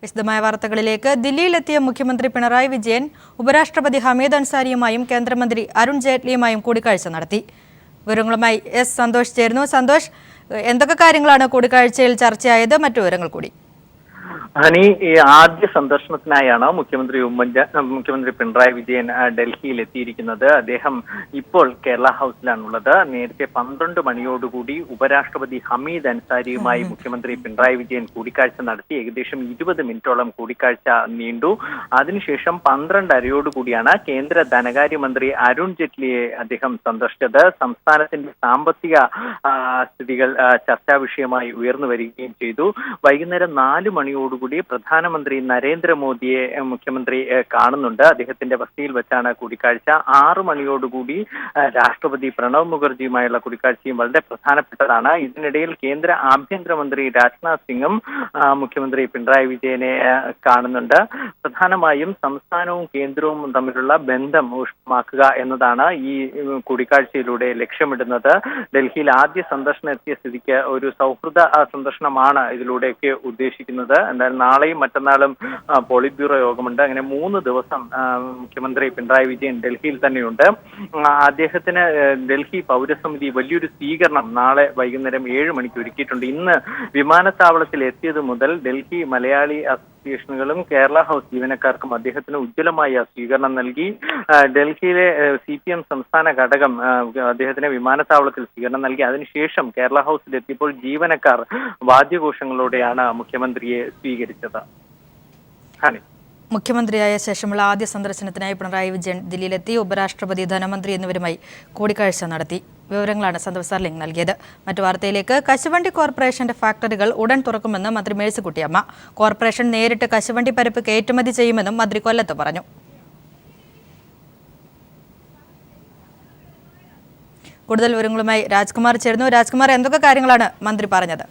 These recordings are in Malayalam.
വിശദമായ വാർത്തകളിലേക്ക്. ദില്ലിയിലെത്തിയ മുഖ്യമന്ത്രി പിണറായി വിജയൻ ഉപരാഷ്ട്രപതി ഹമീദ് അൻസാരിയുമായും കേന്ദ്രമന്ത്രി അരുൺ ജെയ്റ്റ്ലിയുമായും കൂടിക്കാഴ്ച നടത്തി. വിവരങ്ങളുമായി എസ് സന്തോഷ് ചേരുന്നു. സന്തോഷ്, എന്തൊക്കെ കാര്യങ്ങളാണ് കൂടിക്കാഴ്ചയിൽ ചർച്ചയായത്? മറ്റു വിവരങ്ങൾ കൂടി. ഹനി, ആദ്യ സന്ദർശനത്തിനായാണ് മുഖ്യമന്ത്രി പിണറായി വിജയൻ ഡൽഹിയിൽ എത്തിയിരിക്കുന്നത്. അദ്ദേഹം ഇപ്പോൾ കേരള ഹൗസിലാണുള്ളത്. നേരത്തെ 12 മണിയോടുകൂടി ഉപരാഷ്ട്രപതി ഹമീദ് അൻസാരിയുമായി മുഖ്യമന്ത്രി പിണറായി വിജയൻ കൂടിക്കാഴ്ച നടത്തി. ഏകദേശം 20 മിനിറ്റോളം കൂടിക്കാഴ്ച നീണ്ടു. അതിനുശേഷം 12:30 കേന്ദ്ര ധനകാര്യമന്ത്രി അരുൺ ജെയ്റ്റ്ലിയെ അദ്ദേഹം സന്ദർശിച്ചത്. സംസ്ഥാനത്തിന്റെ സാമ്പത്തിക സ്ഥിതികൾ ചർച്ചാ വിഷയമായി ഉയർന്നു വരികയും ചെയ്തു. വൈകുന്നേരം 4 മണിയോടുകൂടി പ്രധാനമന്ത്രി നരേന്ദ്രമോദിയെ മുഖ്യമന്ത്രി കാണുന്നുണ്ട്. അദ്ദേഹത്തിന്റെ വസതിയിൽ വെച്ചാണ് കൂടിക്കാഴ്ച. 6 മണിയോടുകൂടി രാഷ്ട്രപതി പ്രണബ് മുഖർജിയുമായുള്ള കൂടിക്കാഴ്ചയും വളരെ പ്രധാനപ്പെട്ടതാണ്. ഇതിനിടയിൽ കേന്ദ്ര ആഭ്യന്തരമന്ത്രി രാജ്നാഥ് സിംഗും മുഖ്യമന്ത്രി പിണറായി വിജയനെ കാണുന്നുണ്ട്. പ്രധാനമായും സംസ്ഥാനവും കേന്ദ്രവും തമ്മിലുള്ള ബന്ധം ഊഷ്മളമാക്കുക എന്നതാണ് ഈ കൂടിക്കാഴ്ചയിലൂടെ ലക്ഷ്യമിടുന്നത്. ഡൽഹിയിൽ ആദ്യ സന്ദർശനം എത്തിയ സ്ഥിതിക്ക് ഒരു സൗഹൃദ സന്ദർശനമാണ് ഇതിലൂടെയൊക്കെ ഉദ്ദേശിക്കുന്നത്. എന്തായാലും നാളെയും മറ്റന്നാളും പോളിറ്റ് ബ്യൂറോ യോഗമുണ്ട്. അങ്ങനെ 3 ദിവസം മുഖ്യമന്ത്രി പിണറായി വിജയൻ ഡൽഹിയിൽ തന്നെയുണ്ട്. അദ്ദേഹത്തിന് ഡൽഹി പൗരസമിതി വലിയൊരു സ്വീകരണം നാളെ വൈകുന്നേരം 7 മണിക്ക് ഒരുക്കിയിട്ടുണ്ട്. ഇന്ന് വിമാനത്താവളത്തിൽ എത്തിയത് മുതൽ ഡൽഹി മലയാളി അസോസിയേഷനുകളും കേരള ഹൗസ് ജീവനക്കാർക്കും അദ്ദേഹത്തിന് ഉജ്ജ്വലമായ സ്വീകരണം നൽകി. ഡൽഹിയിലെ CPM സംസ്ഥാന ഘടകം അദ്ദേഹത്തിന് വിമാനത്താവളത്തിൽ സ്വീകരണം നൽകി. അതിനുശേഷം കേരള ഹൗസിൽ എത്തിയപ്പോൾ ജീവനക്കാർ വാദ്യഘോഷങ്ങളോടെയാണ് മുഖ്യമന്ത്രിയെ സ്വീകരിച്ചത്. മുഖ്യമന്ത്രിയായ ശേഷമുള്ള ആദ്യ സന്ദർശനത്തിനായി പിണറായി വിജയൻ ദില്ലിയിലെത്തി. ഉപരാഷ്ട്രപതി, ധനമന്ത്രി എന്നിവരുമായി കൂടിക്കാഴ്ച നടത്തി. വിവരങ്ങളാണ് സന്തോഷ് സർലിംഗ് നൽകിയത്. മറ്റു വാർത്തയിലേക്ക്. കശുവണ്ടി കോർപ്പറേഷന്റെ ഫാക്ടറികൾ ഉടൻ തുറക്കുമെന്ന് മന്ത്രി മേഴ്സിക്കുട്ടിയമ്മ. കോർപ്പറേഷൻ നേരിട്ട് കശുവണ്ടി പരിപ്പ് കയറ്റുമതി ചെയ്യുമെന്നും മന്ത്രി കൊല്ലത്ത് പറഞ്ഞു. കൂടുതൽ വിവരങ്ങളുമായി രാജ്കുമാർ ചേർന്നു. രാജ്കുമാർ, എന്തൊക്കെ കാര്യങ്ങളാണ് മന്ത്രി പറഞ്ഞത്?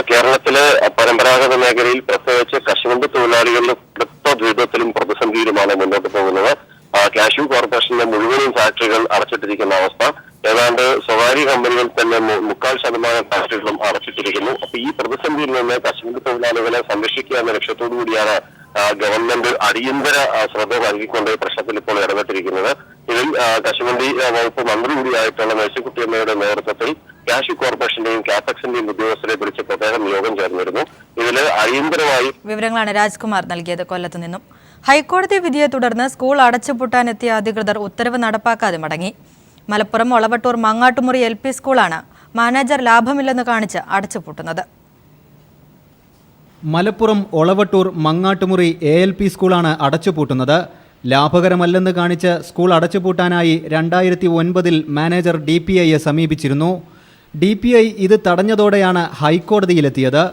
കേരളത്തിലെ പരമ്പരാഗത മേഖലയിൽ പ്രത്യേകിച്ച് കശുവണ്ടി തൊഴിലാളികളുടെ ദുരിതത്തിലും പ്രതിസന്ധിയിലുമാണ് മുന്നോട്ട് പോകുന്നത്. കാഷ്യൂ കോർപ്പറേഷന്റെ മുഴുവനും ഫാക്ടറികൾ അടച്ചിട്ടിരിക്കുന്ന അവസ്ഥ. ഏതാണ്ട് സ്വകാര്യ കമ്പനികൾ തന്നെ 3/4% ഫാക്ടറികളും അടച്ചിട്ടിരിക്കുന്നു. അപ്പൊ ഈ പ്രതിസന്ധിയിൽ നിന്ന് കശുവണ്ടി തൊഴിലാളികളെ സംരക്ഷിക്കുക എന്ന ലക്ഷ്യത്തോടു കൂടിയാണ് ഗവൺമെന്റ് അടിയന്തര ശ്രദ്ധ നൽകിക്കൊണ്ട് പ്രശ്നത്തിൽ ഇപ്പോൾ ഇടപെട്ടിരിക്കുന്നത്. ഇതിൽ കശുവണ്ടി വകുപ്പ് മന്ത്രി കൂടിയായിട്ടുള്ള മേഴ്സിക്കുട്ടിയമ്മയുടെ നേതൃത്വത്തിൽ കാഷ്യൂ കോർപ്പറേഷന്റെയും കാപെക്സിന്റെയും ഉദ്യോഗസ്ഥരെ വിളിച്ച് പ്രത്യേകം യോഗം ചേർന്നിരുന്നു. ഇതിൽ അടിയന്തരമായി വിവരങ്ങളാണ് രാജ്കുമാർ നൽകിയത് കൊല്ലത്ത് നിന്നും. ഹൈക്കോടതി വിധിയെ തുടർന്ന് സ്കൂൾ അടച്ചുപൂട്ടാനെത്തിയ അധികൃതർ ഉത്തരവ് നടപ്പാക്കാതെ മടങ്ങി. മലപ്പുറം ഒളവട്ടൂർ മങ്ങാട്ടുമുറി LP സ്കൂളാണ് മാനേജർ ലാഭമില്ലെന്ന് കാണിച്ച് അടച്ചുപൂട്ടുന്നത്. മലപ്പുറം ഒളവട്ടൂർ മങ്ങാട്ടുമുറി ALP സ്കൂളാണ് അടച്ചുപൂട്ടുന്നത്. ലാഭകരമല്ലെന്ന് കാണിച്ച് സ്കൂൾ അടച്ചുപൂട്ടാനായി 2009 മാനേജർ DPIയെ സമീപിച്ചിരുന്നു. DPI ഇത് തടഞ്ഞതോടെയാണ് ഹൈക്കോടതിയിലെത്തിയത്.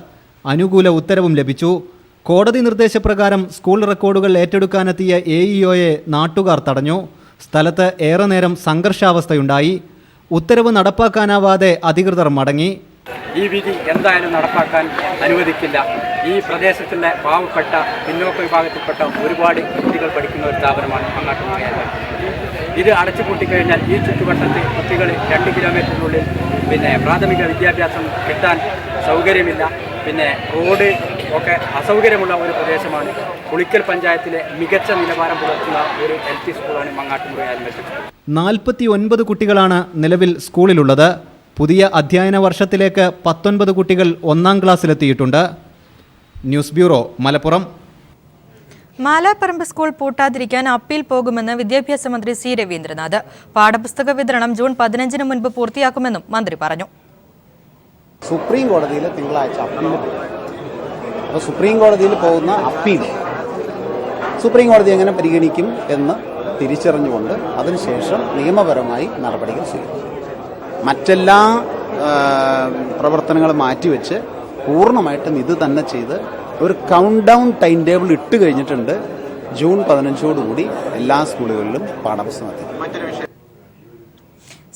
അനുകൂല ഉത്തരവും ലഭിച്ചു. കോടതി നിർദ്ദേശപ്രകാരം സ്കൂൾ റെക്കോർഡുകൾ ഏറ്റെടുക്കാനെത്തിയ AEOയെ നാട്ടുകാർ തടഞ്ഞു. സ്ഥലത്ത് ഏറെ നേരം സംഘർഷാവസ്ഥയുണ്ടായി. ഉത്തരവ് നടപ്പാക്കാനാവാതെ അധികൃതർ മടങ്ങി. ഈ വിധി എന്തായാലും നടപ്പാക്കാൻ അനുവദിക്കില്ല. ഈ പ്രദേശത്തിലെ പാവപ്പെട്ട പിന്നോക്ക വിഭാഗത്തിൽപ്പെട്ട ഒരുപാട് കുട്ടികൾ പഠിക്കുന്ന ഒരു സ്ഥാപനമാണ് മങ്ങാട്ടുമുറി. ഇത് അടച്ചുപൂട്ടിക്കഴിഞ്ഞാൽ ഈ ചുറ്റുവട്ടത്ത് കുട്ടികൾ 2 കിലോമീറ്ററിനുള്ളിൽ പ്രാഥമിക വിദ്യാഭ്യാസം കിട്ടാൻ സൗകര്യമില്ല. റോഡ് ഒക്കെ അസൗകര്യമുള്ള ഒരു പ്രദേശമാണ്. പുളിക്കൽ പഞ്ചായത്തിലെ മികച്ച നിലവാരം പുലർത്തുന്ന ഒരു LP സ്കൂളാണ് മങ്ങാട്ടുമുറി ആൽമേഴ്സി സ്കൂൾ. 49 കുട്ടികളാണ് നിലവിൽ സ്കൂളിലുള്ളത്. പുതിയ അധ്യയന വർഷത്തിലേക്ക് 19 കുട്ടികൾ 1ാം ക്ലാസ്സിലെത്തിയിട്ടുണ്ട്. News bureau, Malappuram. Malapparamba school പൂട്ടാതിരിക്കാൻ അപ്പീൽ പോകുമെന്ന് വിദ്യാഭ്യാസ മന്ത്രി C രവീന്ദ്രനാഥ്. പാഠപുസ്തക വിതരണം ജൂൺ 15 മുൻപ് പൂർത്തിയാക്കുമെന്നും മന്ത്രി പറഞ്ഞു. സുപ്രീം കോടതിയിൽ തിങ്കളാഴ്ച അപ്പീൽ പോകും. അപ്പോൾ സുപ്രീം കോടതിയിൽ പോകുന്ന അപ്പീൽ സുപ്രീം കോടതി എങ്ങനെ പരിഗണിക്കും എന്ന് തിരിച്ചറിഞ്ഞുകൊണ്ട് അതിനുശേഷം നിയമപരമായി നടപടികൾ സ്വീകരിക്കും. മറ്റെല്ലാ പ്രവർത്തനങ്ങളും മാറ്റിവെച്ച് പൂർണ്ണമായിട്ടും ഇത് തന്നെ ചെയ്ത് ഒരു കൗണ്ട് ഡൗൺ ടൈം ടേബിൾ ഇട്ട് കഴിഞ്ഞിട്ടുണ്ട്. ജൂൺ 15 എല്ലാ സ്കൂളുകളിലും പാഠപുസ്തകം.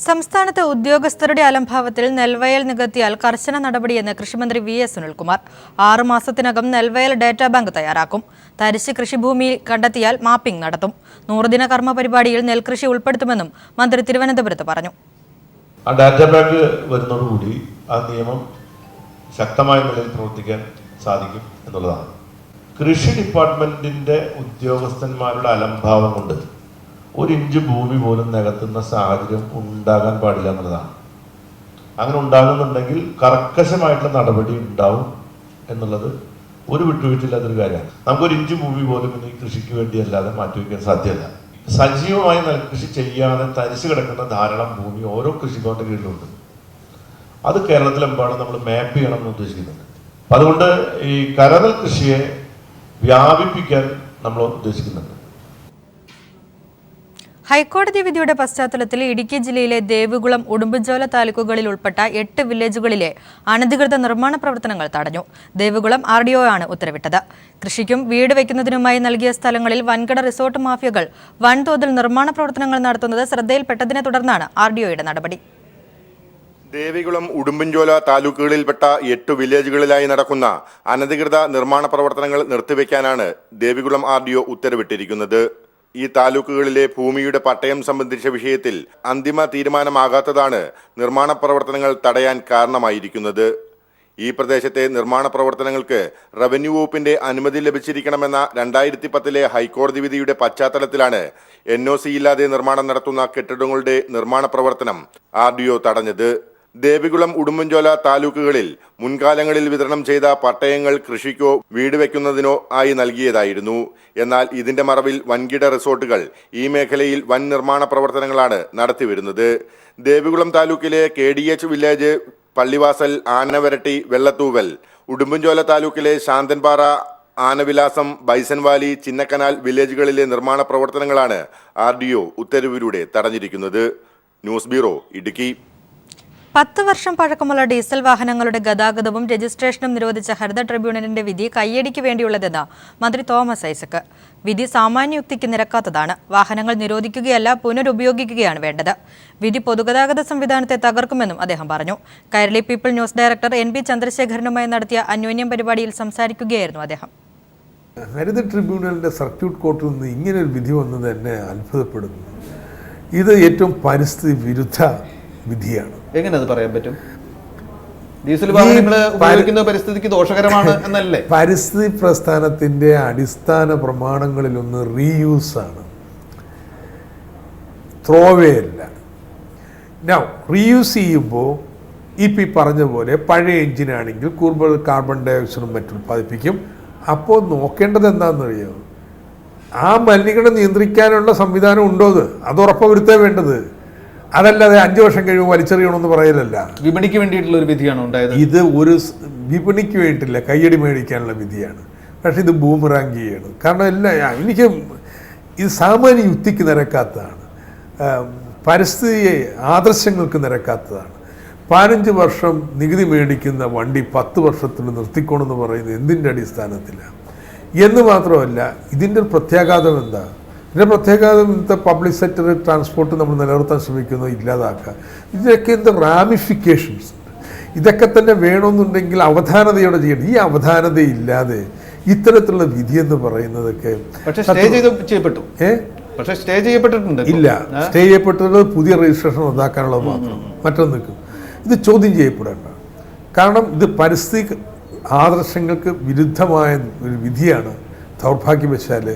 സംസ്ഥാനത്ത് ഉദ്യോഗസ്ഥരുടെ അലംഭാവത്തിൽ നെൽവയൽ നികത്തിയാൽ കർശന നടപടിയെന്ന് കൃഷിമന്ത്രി VS സുനിൽകുമാർ. 6 മാസത്തിനകം നെൽവയൽ ഡാറ്റാ ബാങ്ക് തയ്യാറാക്കും. തരിശ് കൃഷിഭൂമി കണ്ടെത്തിയാൽ മാപ്പിംഗ് നടത്തും. 100 ദിന കർമ്മ പരിപാടിയിൽ നെൽകൃഷി ഉൾപ്പെടുത്തുമെന്നും മന്ത്രി തിരുവനന്തപുരത്ത് പറഞ്ഞു. ആ ഡാറ്റാ ബാങ്ക് വരുന്നതോടുകൂടി ആ നിയമം ശക്തമായ നിലയിൽ പ്രവർത്തിക്കാൻ സാധിക്കും എന്നുള്ളതാണ്. കൃഷി ഡിപ്പാർട്ട്മെന്റിന്റെ ഉദ്യോഗസ്ഥന്മാരുടെ അലംഭാവം കൊണ്ട് ഒരു ഇഞ്ച് ഭൂമി പോലും നികത്തുന്ന സാഹചര്യം ഉണ്ടാകാൻ പാടില്ല എന്നുള്ളതാണ്. അങ്ങനെ ഉണ്ടാകുന്നുണ്ടെങ്കിൽ കർക്കശമായിട്ടുള്ള നടപടി ഉണ്ടാവും എന്നുള്ളത് ഒരു വിട്ടുവീഴ്ചയില്ലാത്തൊരു കാര്യമാണ്. നമുക്കൊരു ഇഞ്ച് ഭൂമി പോലും ഇനി കൃഷിക്ക് വേണ്ടി അല്ലാതെ മാറ്റിവെക്കാൻ സാധ്യമല്ല. സജീവമായി നെൽകൃഷി ചെയ്യാതെ തരിച്ചു കിടക്കുന്ന ധാരാളം ഭൂമി ഓരോ കൃഷിഭവന്റെ കീഴിലുണ്ട്. അത് കേരളത്തിലെമ്പാടും നമ്മൾ മാപ്പ് ചെയ്യണം എന്ന് ഉദ്ദേശിക്കുന്നുണ്ട്. അതുകൊണ്ട് ഈ കരനെൽ കൃഷിയെ വ്യാപിപ്പിക്കാൻ നമ്മൾ ഉദ്ദേശിക്കുന്നുണ്ട്. ഹൈക്കോടതി വിധിയുടെ പശ്ചാത്തലത്തിൽ ഇടുക്കി ജില്ലയിലെ ദേവികുളം, ഉടുമ്പൻചോല താലൂക്കുകളിൽ ഉൾപ്പെട്ട 8 വില്ലേജുകളിലെ അനധികൃത നിർമ്മാണ പ്രവർത്തനങ്ങൾ തടഞ്ഞു. ദേവികുളം RDO ആണ് ഉത്തരവിട്ടത്. കൃഷിക്കും വീട് വയ്ക്കുന്നതിനുമായി നൽകിയ സ്ഥലങ്ങളിൽ വൻകിട റിസോർട്ട് മാഫിയകൾ വൻതോതിൽ നിർമ്മാണ പ്രവർത്തനങ്ങൾ നടത്തുന്നത് ശ്രദ്ധയിൽപ്പെട്ടതിനെ തുടർന്നാണ് RDOയുടെ നടപടി. ദേവികുളം, ഉടുമ്പൻചോല താലൂക്കുകളിൽപ്പെട്ട 8 വില്ലേജുകളിലായി നടക്കുന്ന അനധികൃത നിർമ്മാണ പ്രവർത്തനങ്ങൾ നിർത്തിവെക്കാനാണ് ദേവികുളം RDO ഉത്തരവിട്ടിരിക്കുന്നത്. ഈ താലൂക്കുകളിലെ ഭൂമിയുടെ പട്ടയം സംബന്ധിച്ച വിഷയത്തിൽ അന്തിമ തീരുമാനമാകാത്തതാണ് നിർമ്മാണ പ്രവർത്തനങ്ങൾ തടയാൻ കാരണമായിരിക്കുന്നത്. ഈ പ്രദേശത്തെ നിർമ്മാണ പ്രവർത്തനങ്ങൾക്ക് റവന്യൂ വകുപ്പിന്റെ അനുമതി ലഭിച്ചിരിക്കണമെന്ന 2010 ഹൈക്കോടതി വിധിയുടെ പശ്ചാത്തലത്തിലാണ് NOC ഇല്ലാതെ നിർമ്മാണം നടത്തുന്ന കെട്ടിടങ്ങളുടെ നിർമ്മാണ പ്രവർത്തനം RDO തടഞ്ഞത്. ദേവികുളം, ഉടുമ്പൻചോല താലൂക്കുകളിൽ മുൻകാലങ്ങളിൽ വിതരണം ചെയ്ത പട്ടയങ്ങൾ കൃഷിക്കോ വീട് വയ്ക്കുന്നതിനോ ആയി നൽകിയതായിരുന്നു. എന്നാൽ ഇതിന്റെ മറവിൽ വൻകിട റിസോർട്ടുകൾ ഈ മേഖലയിൽ വൻ നിർമ്മാണ പ്രവർത്തനങ്ങളാണ് നടത്തിവരുന്നത്. ദേവികുളം താലൂക്കിലെ KDH വില്ലേജ്, പള്ളിവാസൽ, ആനവരട്ടി, വെള്ളത്തൂവൽ, ഉടുമ്പൻചോല താലൂക്കിലെ ശാന്തൻപാറ, ആനവിലാസം, ബൈസൻവാലി, ചിന്നക്കനാൽ വില്ലേജുകളിലെ നിർമ്മാണ പ്രവർത്തനങ്ങളാണ് RDO ഉത്തരവിലൂടെ തടഞ്ഞിരിക്കുന്നത്. News bureau, Idukki. 10 വർഷം പഴക്കമുള്ള ഡീസൽ വാഹനങ്ങളുടെ ഗതാഗതവും രജിസ്ട്രേഷനും നിരോധിച്ച ഹരിത ട്രിബ്യൂണലിന്റെ വിധി കയ്യടിക്ക് വേണ്ടിയുള്ളതെന്ന് മന്ത്രി തോമസ് ഐസക്. വിധി സാമാന്യയുക്തിക്ക് നിരക്കാത്തതാണ്. വാഹനങ്ങൾ നിരോധിക്കുകയല്ല, പുനരുപയോഗിക്കുകയാണ് വേണ്ടത്. വിധി പൊതുഗതാഗത സംവിധാനത്തെ തകർക്കുമെന്നും അദ്ദേഹം പറഞ്ഞു. Kairali people news director NP ചന്ദ്രശേഖരനുമായി നടത്തിയ അന്യോന്യം പരിപാടിയിൽ സംസാരിക്കുകയായിരുന്നു അദ്ദേഹം. ഹരിത ട്രിബ്യൂണലിന്റെ സർക്യൂട്ട് കോർട്ടിൽ നിന്ന് ഇങ്ങനൊരു വിധി വന്നത് എന്നെ അത്ഭുതപ്പെടുന്നു. ഇത് ഏറ്റവും പരിസ്ഥിതി വിരുദ്ധ വിധിയാണ്. എങ്ങനെ അത് പറയാൻ പറ്റും? ഡീസൽ വാഹനങ്ങൾ ഉപയോഗിക്കുന്നത് പരിസ്ഥിതിക്ക് ദോഷകരമാണ് എന്നല്ലേ? പരിസ്ഥിതി പ്രസ്ഥാനത്തിന്റെ അടിസ്ഥാന പ്രമാണങ്ങളിലൊന്ന് റീയൂസ് ആണ്, ത്രോവേ അല്ല. നൗ റീയൂസ് ചെയ്യുമ്പോൾ ഈ പറഞ്ഞ പോലെ പഴയ എഞ്ചിനാണെങ്കിൽ കൂടുതൽ കാർബൺ ഡയോക്സൈഡും മറ്റും ഉൽപ്പാദിപ്പിക്കും. അപ്പോൾ നോക്കേണ്ടത് എന്താണെന്നറിയോ? ആ മലിനീകരണം നിയന്ത്രിക്കാനുള്ള സംവിധാനം ഉണ്ടോ? അത് ഉറപ്പുവരുത്താൻ വേണ്ടത്. അതല്ലാതെ 5 വർഷം കഴിയുമ്പോൾ വലിച്ചെറിയണമെന്ന് പറയലല്ല. വിപണിക്ക് വേണ്ടിയിട്ടുള്ള ഒരു വിധിയാണ് ഉണ്ടായത്. ഇത് ഒരു വിപണിക്ക് വേണ്ടിയിട്ടില്ല, കയ്യടി മേടിക്കാനുള്ള വിധിയാണ്. പക്ഷെ ഇത് ബൂമറാങ് ചെയ്യാണ്. കാരണം എനിക്ക് ഇത് സാമാന്യ യുക്തിക്ക് നിരക്കാത്തതാണ്, പരിസ്ഥിതി ആദർശങ്ങൾക്ക് നിരക്കാത്തതാണ്. 15 വർഷം നികുതി മേടിക്കുന്ന വണ്ടി 10 വർഷത്തിൽ നിർത്തിക്കോണമെന്ന് പറയുന്നത് എന്തിൻ്റെ അടിസ്ഥാനത്തിലാണ്? എന്ന് മാത്രമല്ല, ഇതിൻ്റെ പ്രത്യാഘാതം എന്താ? ഇതിൻ്റെ പ്രത്യാഘാതം ഇന്നത്തെ പബ്ലിക് സെക്ടർ ട്രാൻസ്പോർട്ട് നമ്മൾ നിലനിർത്താൻ ശ്രമിക്കുന്നത് ഇല്ലാതാക്കുക. ഇതിനൊക്കെ എന്ത് റാമിഫിക്കേഷൻസ് ഉണ്ട്. ഇതൊക്കെ തന്നെ വേണമെന്നുണ്ടെങ്കിൽ അവധാനതയോടെ ചെയ്യണം. ഈ അവധാനതയില്ലാതെ ഇത്തരത്തിലുള്ള വിധി എന്ന് പറയുന്നതൊക്കെ സ്റ്റേ ചെയ്യപ്പെട്ടിട്ടുണ്ട്. ഇല്ല, സ്റ്റേ ചെയ്യപ്പെട്ടത് പുതിയ രജിസ്ട്രേഷൻ റദ്ദാക്കാനുള്ളത് മാത്രം. മറ്റൊന്നിക്കും ഇത് ചോദ്യം ചെയ്യപ്പെടേണ്ട. കാരണം ഇത് പരിസ്ഥിതി ആദർശങ്ങൾക്ക് വിരുദ്ധമായ ഒരു വിധിയാണ് ദൗർഭാഗ്യവശാൽ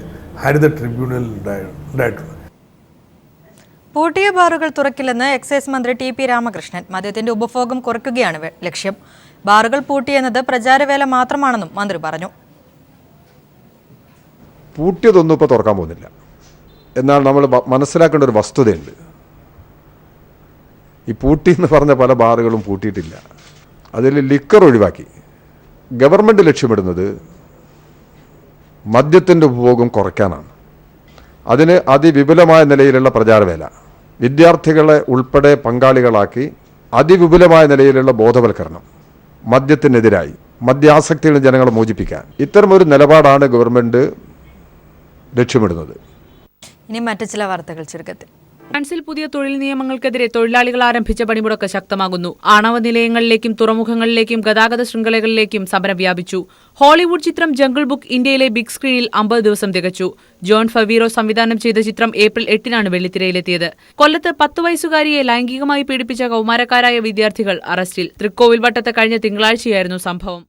ഹരിത ട്രിബ്യൂണലിൽ ഉണ്ടായിട്ടുള്ളത്. പൂട്ടിയ ബാറുകൾ തുറക്കില്ലെന്ന് എക്സൈസ് മന്ത്രി TP രാമകൃഷ്ണൻ. മദ്യത്തിന്റെ ഉപഭോഗം കുറയ്ക്കുകയാണ് ലക്ഷ്യം. ബാറുകൾ പൂട്ടിയെന്നത് പ്രചാരവേല മാത്രമാണെന്നും മന്ത്രി പറഞ്ഞു. പൂട്ടിയതൊന്നും ഇപ്പോൾ തുറക്കാൻ പോകുന്നില്ല. എന്നാൽ നമ്മൾ മനസ്സിലാക്കേണ്ട ഒരു വസ്തുതയുണ്ട്. ഈ പൂട്ടി എന്ന് പറഞ്ഞ പല ബാറുകളും പൂട്ടിയിട്ടില്ല. അതിൽ ലിക്കർ ഒഴിവാക്കി. ഗവൺമെൻറ് ലക്ഷ്യമിടുന്നത് മദ്യത്തിൻ്റെ ഉപഭോഗം കുറയ്ക്കാനാണ്. അതിന് അതിവിപുലമായ നിലയിലുള്ള പ്രചാരവേല, വിദ്യാർത്ഥികളെ ഉൾപ്പെടെ പങ്കാളികളാക്കി അതിവിപുലമായ നിലയിലുള്ള ബോധവൽക്കരണം, മദ്യത്തിനെതിരായി മദ്യാസക്തിയിൽ ജനങ്ങളെ മോചിപ്പിക്കാൻ, ഇത്തരമൊരു നിലപാടാണ് ഗവൺമെൻറ് ലക്ഷ്യമിടുന്നത്. ഇനി മറ്റു ചില വാർത്തകൾ ചുരുക്കത്തിൽ. ഫ്രാൻസിൽ പുതിയ തൊഴിൽ നിയമങ്ങൾക്കെതിരെ തൊഴിലാളികൾ ആരംഭിച്ച പണിമുടക്ക് ശക്തമാകുന്നു. ആണവ നിലയങ്ങളിലേക്കും തുറമുഖങ്ങളിലേക്കും ഗതാഗത ശൃംഖലകളിലേക്കും സമരം വ്യാപിച്ചു. ഹോളിവുഡ് ചിത്രം ജംഗിൾ ബുക്ക് ഇന്ത്യയിലെ ബിഗ് സ്ക്രീനിൽ 50 ദിവസം തികച്ചു. ജോൺ ഫവീറോ സംവിധാനം ചെയ്ത ചിത്രം ഏപ്രിൽ 8-നാണ് വെള്ളിത്തിരയിലെത്തിയത്. കൊല്ലത്ത് 10 വയസ്സുകാരിയെ ലൈംഗികമായി പീഡിപ്പിച്ച കൗമാരക്കാരായ വിദ്യാർത്ഥികൾ അറസ്റ്റിൽ. തൃക്കോവിൽ വട്ടത്ത് കഴിഞ്ഞ തിങ്കളാഴ്ചയായിരുന്നു സംഭവം.